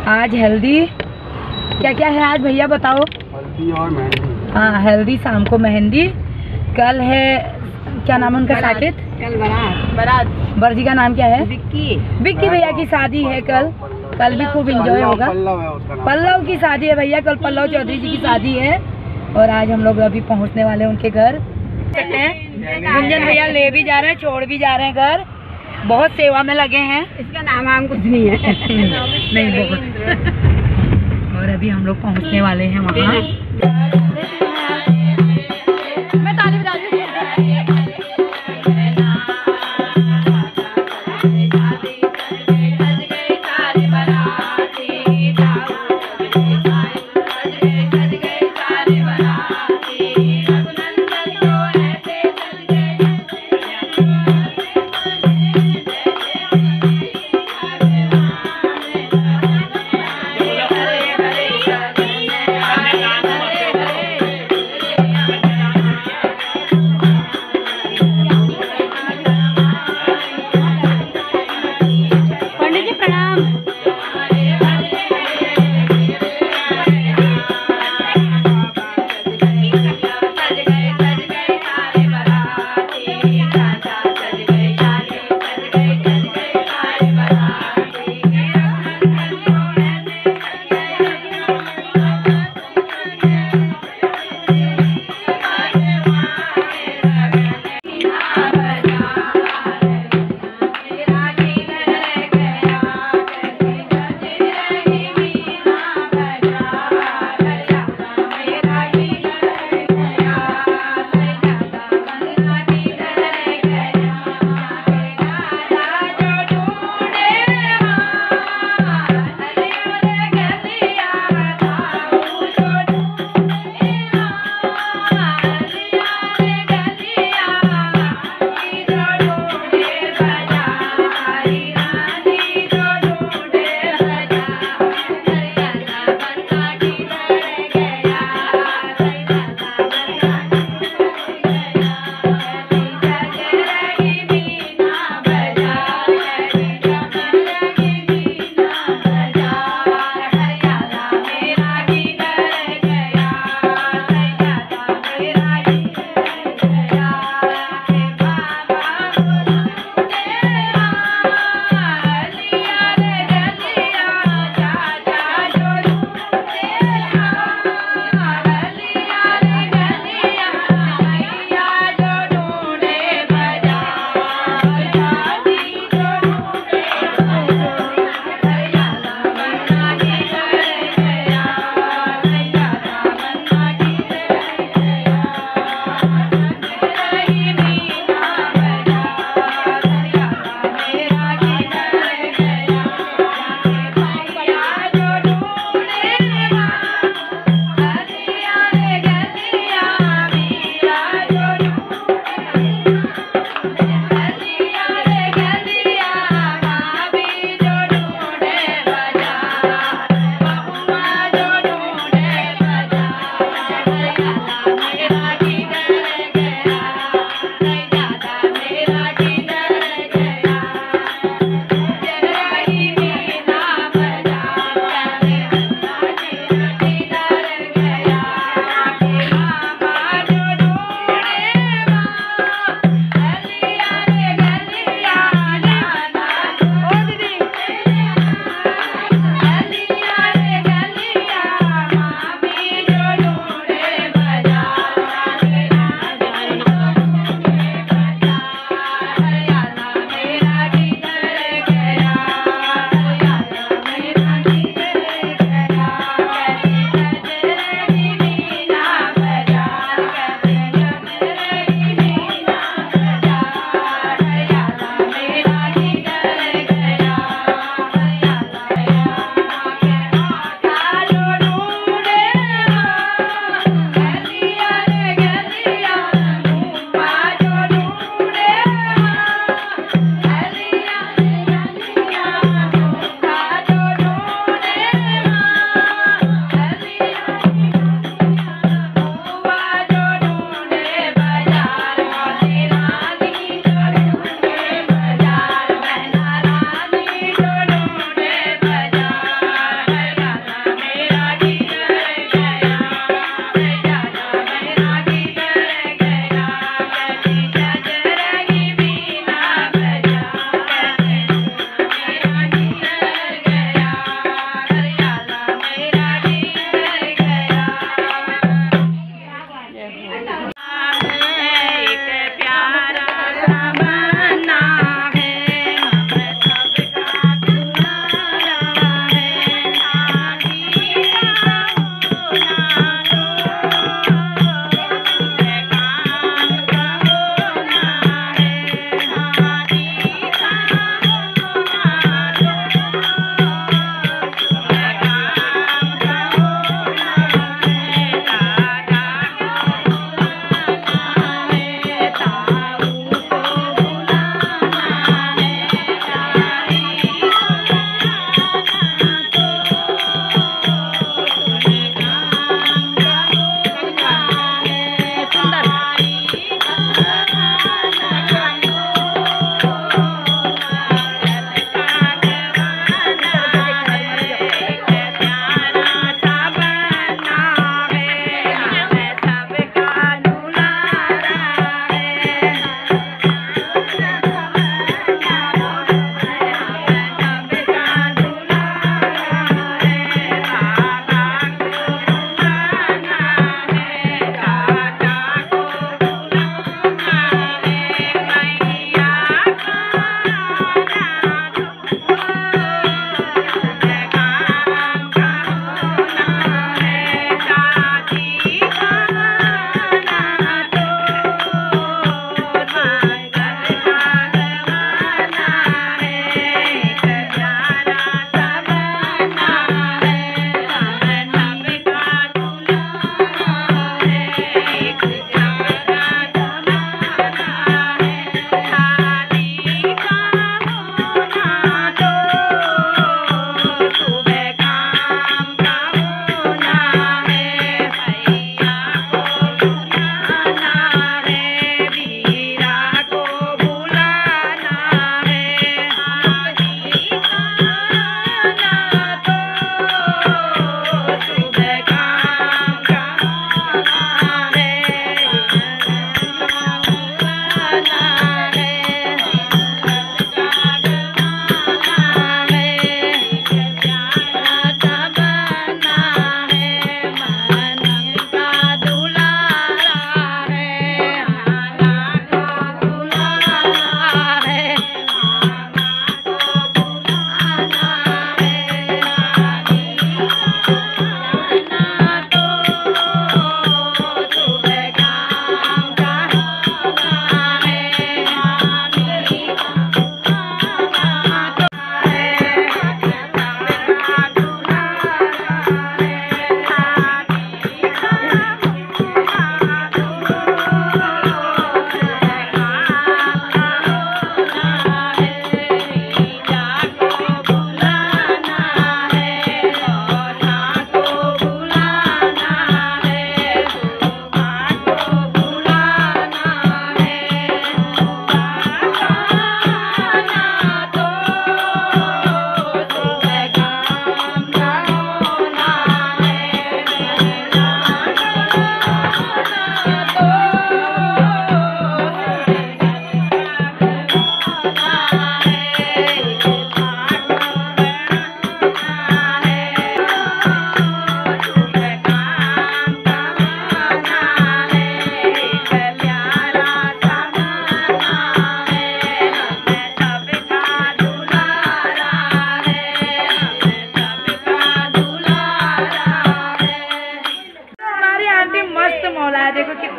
आज हल्दी क्या क्या है आज भैया बताओ। हल्दी और मेहंदी। हाँ हल्दी, शाम को मेहंदी, कल है क्या नाम है उनका साकेत, कल बारात। बरजी का नाम क्या है? विक्की भैया की शादी है कल भी खूब एंजॉय होगा। पल्लव की शादी है भैया, कल पल्लव चौधरी जी की शादी है और आज हम लोग अभी पहुंचने वाले हैं उनके घर। गुंजन भैया ले भी जा रहे हैं, छोड़ भी जा रहे हैं घर, बहुत सेवा में लगे हैं। इसका नाम कुछ नहीं है। नहीं बहुत। और अभी हम लोग पहुंचने वाले हैं वहाँ। मैं ताली बजा रही हूँ।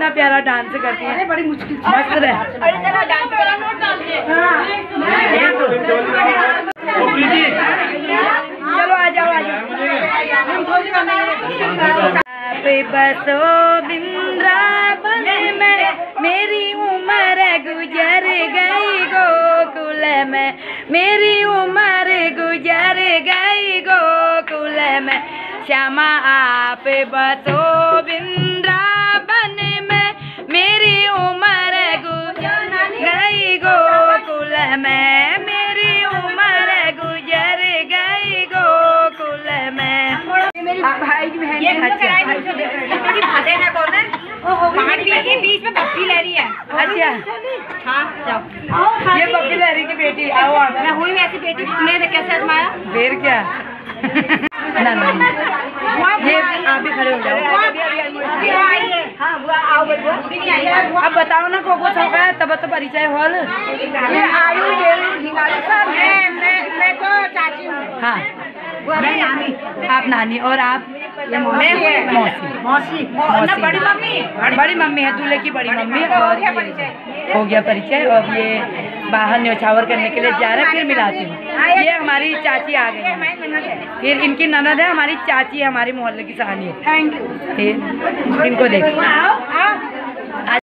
कितना प्यारा डांस करती है, बड़ी मुश्किल मस्त है। चलो आ जाओ आ जाओ। बसो वृंदावन में मेरी उम्र गुजर गई गोकुल में, मेरी उम्र गुजर गई गोकुल में। श्यामा आप बसो वृंदावन में मेरी उम्र गुजर गई गोकुल में, मेरी उम्र गुजर गई गोकुल में। भाई की बहन ये बीच में पप्पी लहरी है। अच्छा हाँ जाओ, ये पप्पी लहरी की बेटी। आओ आप। मैं हुई वैसी बेटी, तुमने कैसे आजमाया? फिर क्या ना ना ये आप भी खड़े हो जाओ। अब बताओ ना को कुछ होगा तब तो परिचय हॉल। मैं तो चाची हूँ। हाँ आप नानी और आप? मौसी बड़ी मम्मी है, दूल्हे की बड़ी मम्मी। और हो गया परिचय। और ये बाहर न्यौछावर करने के लिए जा रहे हैं, फिर मिलाती हूँ। ये हमारी चाची आ गई है, फिर इनकी ननद है, हमारी चाची है, हमारी मोहल्ले की सहानी है। Thank you. इनको देखो।